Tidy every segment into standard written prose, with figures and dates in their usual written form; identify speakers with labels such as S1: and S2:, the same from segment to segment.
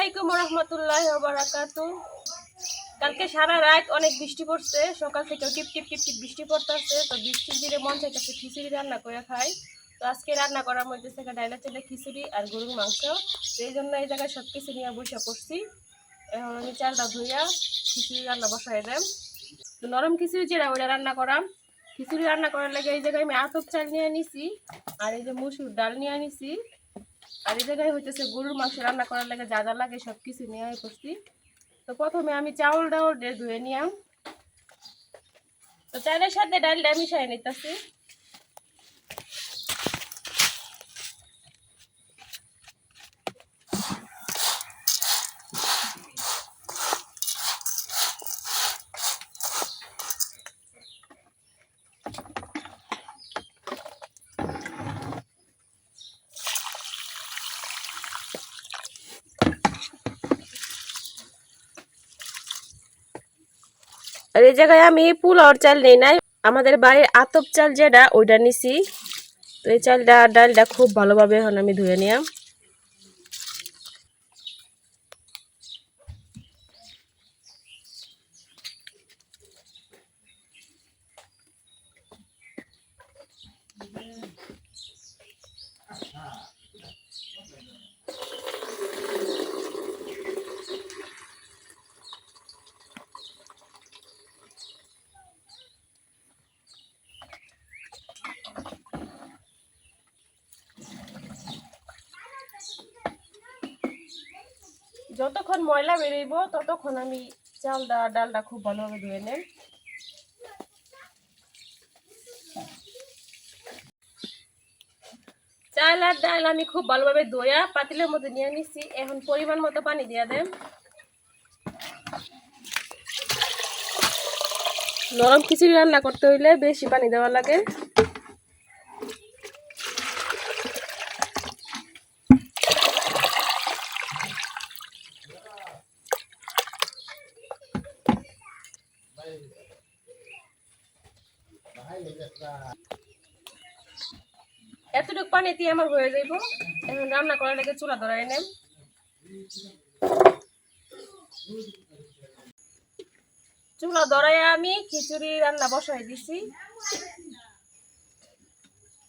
S1: আলাইকুম রহমতুল্লাহি ওয়া বারাকাতুহু। কালকে সারা রাত অনেক বৃষ্টি পড়ছে, সকাল থেকে টিপ টিপ টিপ টিপ বৃষ্টি পড়তেছে। তো বৃষ্টির দিনে মন চাইতেছে খিচুড়ি রান্না করে খাই। তো আজকে রান্না করার মধ্যে থেকে ডাইলা চাইলে খিচুড়ি আর গরুর মাংস। তো এই জন্য এই জায়গায় সব কিছু নিয়ে বসে পড়ছি। এখন আমি চালটা ধুইয়া খিচুড়ি রান্না বসাই দেম। তো নরম খিচুড়ি যেটা ওইটা রান্না করাম। খিচুড়ি রান্না করার লাগে এই জায়গায় আমি আতপ চাল নিয়ে নিছি, আর এই যে মসুর ডাল নিয়ে নিছি, আর এই জায়গায় হইতেছে গরুর মাংস রান্না করার লাগে যা যা লাগে সব কিছু নিয়ে করছি। তো প্রথমে আমি চাউল ডাউল ধুয়ে নিলাম। তো চালের সাথে ডালটা মিশাই নিতেছি। আর এই জায়গায় আমি পোলাওর চাল নেই নাই, আমাদের বাড়ির আতপ চাল যেটা ওইটা নিছি। তো এই চালটা ডালটা খুব ভালোভাবে এখন আমি ধুয়ে নিলাম। যতক্ষণ ময়লা বেরোইব ততক্ষণ আমি চালটা ডালটা খুব ভালোভাবে ধুয়ে নেব। চাল আর ডাল আমি খুব ভালোভাবে ধোয়া পাতিলের মধ্যে নিয়ে নিচ্ছি। এখন পরিমাণ মতো পানি দিয়ে দেন। নরম খিচুড়ি রান্না করতে হইলে বেশি পানি দেওয়া লাগে। এতটুকু পানি দিয়ে আমার হয়ে যাইব। এখন রান্না করার লাগে চুলা ধরাই নেম। চুলা ধরাই আমি খিচুড়ি রান্না বসাই দিছি।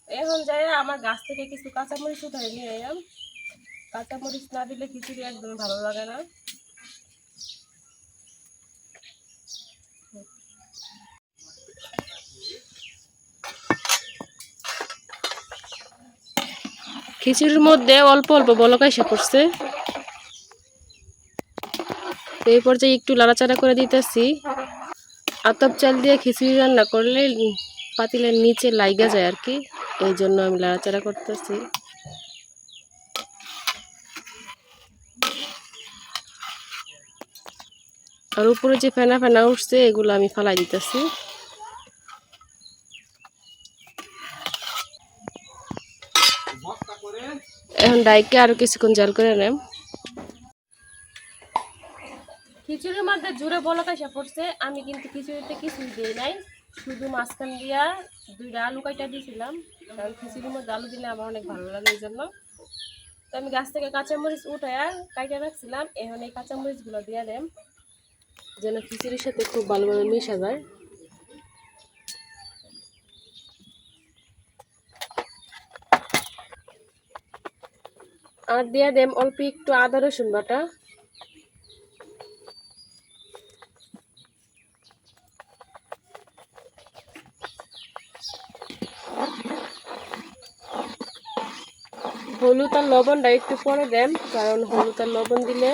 S1: এখন যাই আমার গাছ থেকে কিছু কাঁচামরিচ উঠাই নিয়ে এলাম। কাঁচামরিচ না দিলে খিচুড়ি একদম ভালো লাগে না। খিচুড়ির মধ্যে অল্প অল্প বলক এসে পড়ছে। এই পর্যায়ে একটু লাড়াচাড়া করে দিতেছি। আতপ চাল দিয়ে খিচুড়ি রান্না করলে পাতিলের নিচে লাইগা যায় আর কি, এই জন্য আমি লাড়াচাড়া করতেছি। আর উপরে যে ফেনা ফেনা উঠছে এগুলো আমি ফালাই দিতেছি। এখন ডাইকে আরো কিছুক্ষণ জাল করে নেম। খিচুড়ির মধ্যে জুড়ে বলক এসে পড়ছে। আমি কিন্তু খিচুড়িতে কিছুই দিই নাই, শুধু মাঝখান দিয়া দুইটা আলু কাটা দিয়েছিলাম, কারণ খিচুড়ির মধ্যে আলু দিলে আমার অনেক ভালো লাগে এই জন্য। তো আমি গাছ থেকে কাঁচামরিচ উঠাইয়া কাটা রাখছিলাম। এখন এই কাঁচামরিচগুলো দিয়ে দেম যেন খিচুড়ির সাথে খুব ভালোভাবে মিশা যায়। আর দিয়ে দেম অল্প একটু আদা রসুন বাটা। হলুদ আর লবণটা একটু পরে দেন, কারণ হলুদ আর লবণ দিলে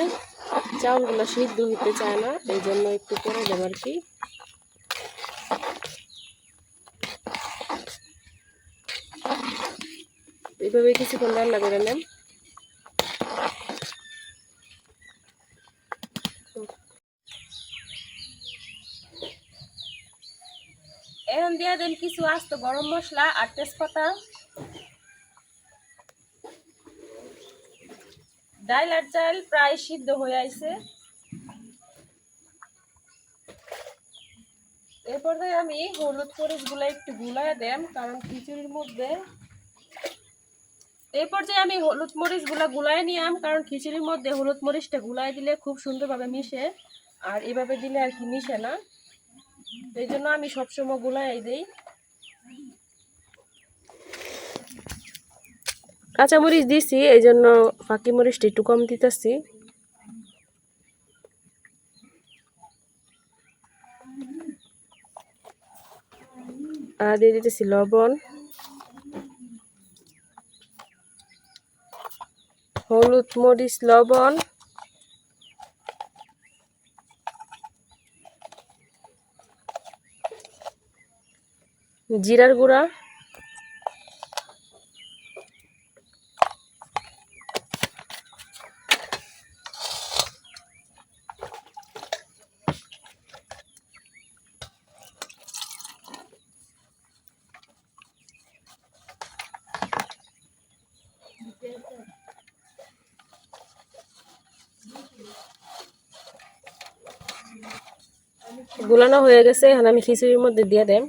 S1: চাউলগুলো সিদ্ধ হইতে চায় না, এই জন্য একটু পরে দেব আর কি। এইভাবে কিছুক্ষণ রান্না করে নেন। এখন দিয়ে দেন কিছু আস্ত গরম মশলা আর তেজপাতা। ডাল আর চাল প্রায় সিদ্ধ হয়ে আইছে। এরপর আমি হলুদ মরিচ গুলা একটু গুলায় দেন, কারণ খিচুড়ির মধ্যে এই পর্যায়ে আমি হলুদ মরিচগুলো গুলায় নিলাম, কারণ খিচুড়ির মধ্যে হলুদ মরিচটা গুলায় দিলে খুব সুন্দরভাবে মিশে, আর এভাবে দিলে আর কি মিশে না। এই জন্য আমি সবসময় গুলাই দিই। কাঁচামরিচ দিছি, এই জন্য ফাঁকি মরিচটা একটু কম দিতেছি। আর দিয়ে দিতেছি লবণ, হলুদ মরিচ লবণ, জিরার গুঁড়া, গুলানো হয়ে গেছে। এখন আমি খিচুড়ির মধ্যে দিয়ে দেব।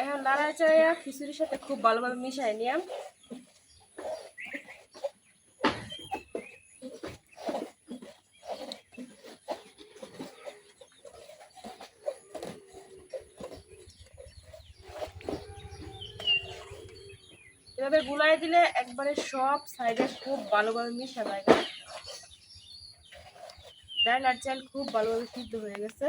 S1: এখন নাড়াচাড়া খিচুড়ির সাথে খুব ভালোভাবে মিশাই নিলাম। এভাবে গুলাই দিলে একবারে সব সাইডে খুব ভালোভাবে মিশে যায়। ডাল আর চাল খুব ভালোভাবে সিদ্ধ হয়ে গেছে।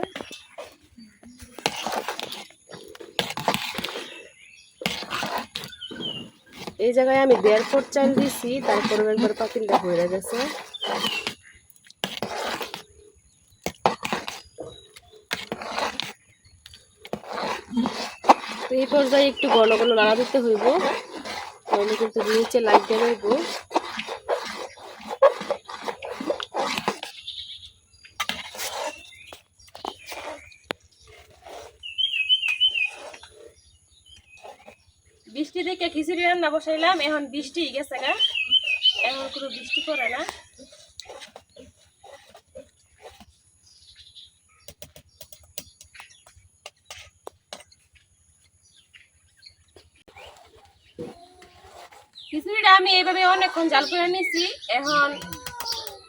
S1: এই জায়গায় আমি 1.5 পট চাল দিছি, তারপরে একবার পাতিলটা হয়ে গেছে। এই পর্যায়ে একটু ঘন ঘন নাড়া দিতে হইব, তাহলে কিন্তু নিচে লাগতে হইব। বৃষ্টি দেখে খিচুড়ি রান্না বসাইলাম, এখন বৃষ্টি গেছে গা, এখন কোনো বৃষ্টি পড়ে না। খিচুড়িটা আমি এইভাবে অনেকক্ষণ জাল করে নিয়েছি, এখন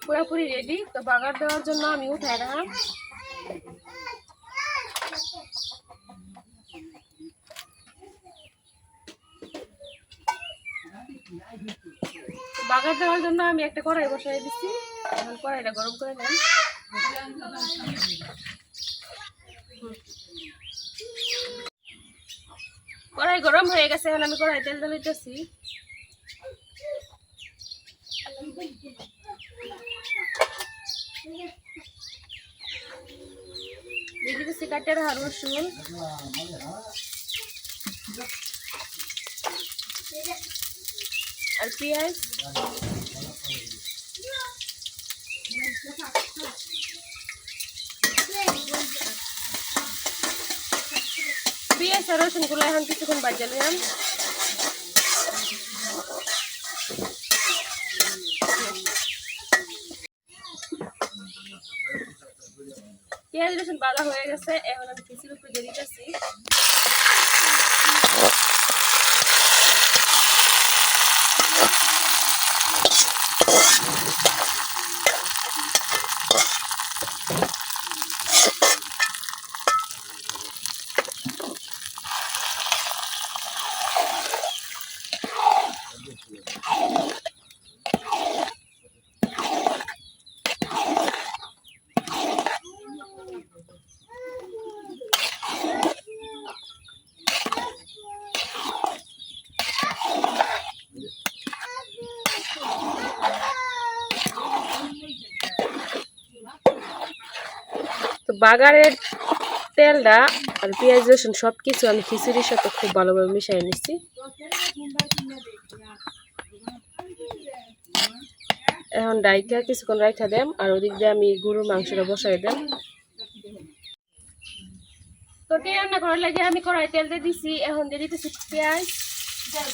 S1: পুরোপুরি রেডি। তো বাগার দেওয়ার জন্য আমি উঠাই রাখলাম। বাগার দেওয়ার জন্য আমি একটা কড়াই বসাই দিচ্ছি, এখন কড়াইটা গরম করে নেন। কড়াই গরম হয়ে গেছে, এখন আমি কড়াই তেল দিতেছি। দিয়ে দিতেছি কাটে রাখা রসুন, আর পেঁয়াজ, পেঁয়াজ আর রসুন গুলো এখন কিছুক্ষণ বাজে নিলাম। পেঁয়াজ রসুন বাজা হয়ে গেছে, এখন আমি খিচুড়ির উপরে দিয়ে দিতেছি। তো বাগারের তেলটা আর পেঁয়াজ রসুন সব কিছু আমি খিচুড়ির সাথে খুব ভালোভাবে মিশিয়ে নিচ্ছি। এখন ডাইকা কিছুক্ষণ রাখা দেম, আর ওদিক দিয়ে আমি গরুর মাংসটা বসাই দেম। তো রান্না করার লাগে আমি কড়াই তেল দিয়ে দিছি, এখন দিয়ে দিতেছি পেঁয়াজ, এখন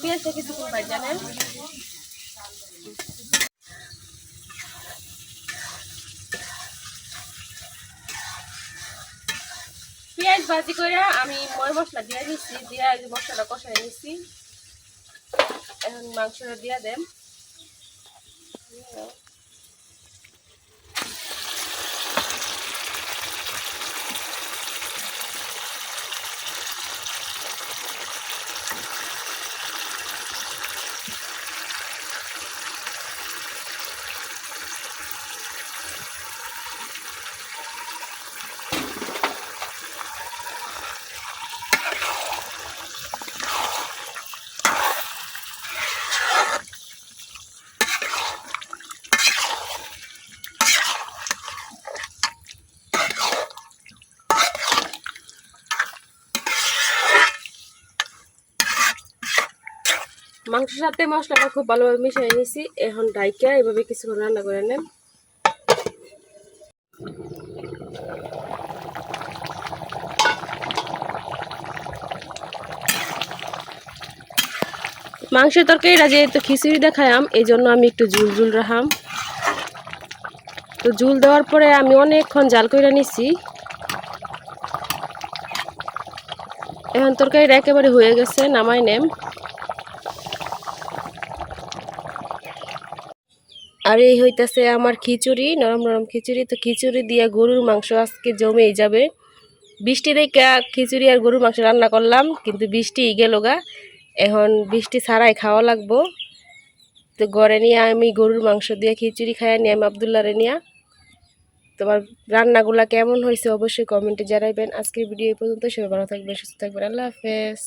S1: পেঁয়াজটা কিছুক্ষণ ভাই জানেন। পেঁয়াজ ভাজি করে আমি ময় মশলা দিয়ে নিচ্ছি, দিয়ে মশলাটা কষাই নিচ্ছি। এখন মাংসটা দিয়ে দেন। মাংসের সাথে মশলাটা খুব ভালোভাবে মিশিয়ে নিয়েছি। এখন ডাইকা এভাবে কিছুক্ষণ রান্না করে নেন। মাংসের তরকারিটা যেহেতু খিচুড়ি দেখায়াম, এই জন্য আমি একটু ঝুল ঝুল রাখাম। তো ঝুল দেওয়ার পরে আমি অনেকক্ষণ জাল করে নিছি। এখন তরকারিটা একেবারে হয়ে গেছে, নামাই নেম। আর এই হইতেছে আমার খিচুড়ি, নরম নরম খিচুড়ি। তো খিচুড়ি দিয়ে গরুর মাংস আজকে জমেই যাবে। বৃষ্টি দেখে খিচুড়ি আর গরুর মাংস রান্না করলাম, কিন্তু বৃষ্টি গেল গা। এখন বৃষ্টি ছাড়াই খাওয়া লাগবো। তো ঘরে নিয়ে আমি গরুর মাংস দিয়ে খিচুড়ি খাইয়া নিয়ে আমি আবদুল্লারে নিয়ে। তোমার রান্নাগুলা কেমন হয়েছে অবশ্যই কমেন্টে জানাইবেন। আজকের ভিডিও এই পর্যন্ত। সবাই ভালো থাকবেন, সুস্থ থাকবেন। আল্লাহ হাফেজ।